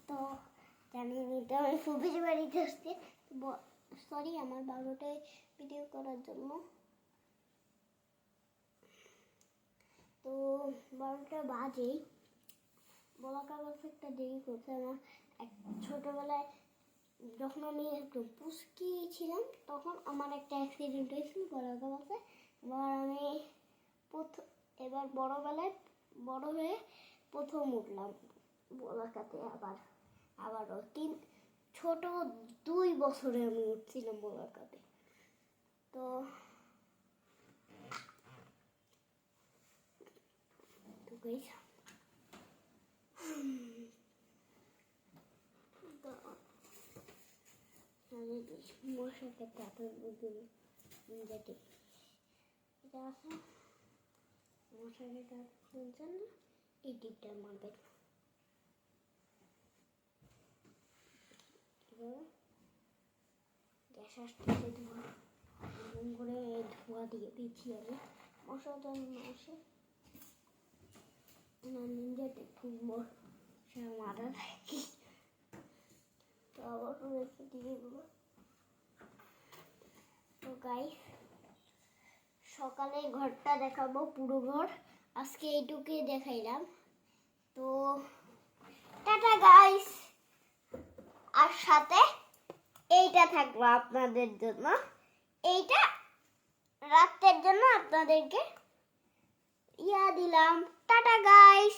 তো জানিনি তো আমি ফুপির বাড়িতে আসছি। সরি আমার 12টায় ভিডিও করার জন্য। তো 12টা বাজেই বলাকা বলছে একটা দেরি করছে। আমার ছোটোবেলায় যখন আমি একটু পুষ্কি ছিলাম তখন আমার একটা অ্যাক্সিডেন্ট হয়েছিল বলাকা বলছে। এবার বড় হয়ে প্রথম উঠলাম বলাকাতে। আবারও ছোট 2 বছরে আমি উঠছিলাম বলাকাতে। তো মশাকে তাপের বুঝিনি যেটি এটা আছে মশাকে তাপ শুনছেন না, এই টিপটা মারবেন। গ্যাস আসতেছে ধোঁয়া করে ধোঁয়া দিয়ে দিচ্ছি আমি। মশা যেন না আসে না, নিনজাতে খুব মশা মারা থাকে। তো আবার রেখে দিয়ে এগুলো। তো গাইস সকালে ঘরটা দেখাবো, পুরো ঘর আজকে এইটুকুই দেখাইলাম। তো টাটা গাইস। আর সাথে এইটা থাকলো আপনাদের জন্য, এইটা রাতের জন্য আপনাদেরকে দিলাম। Tata guys.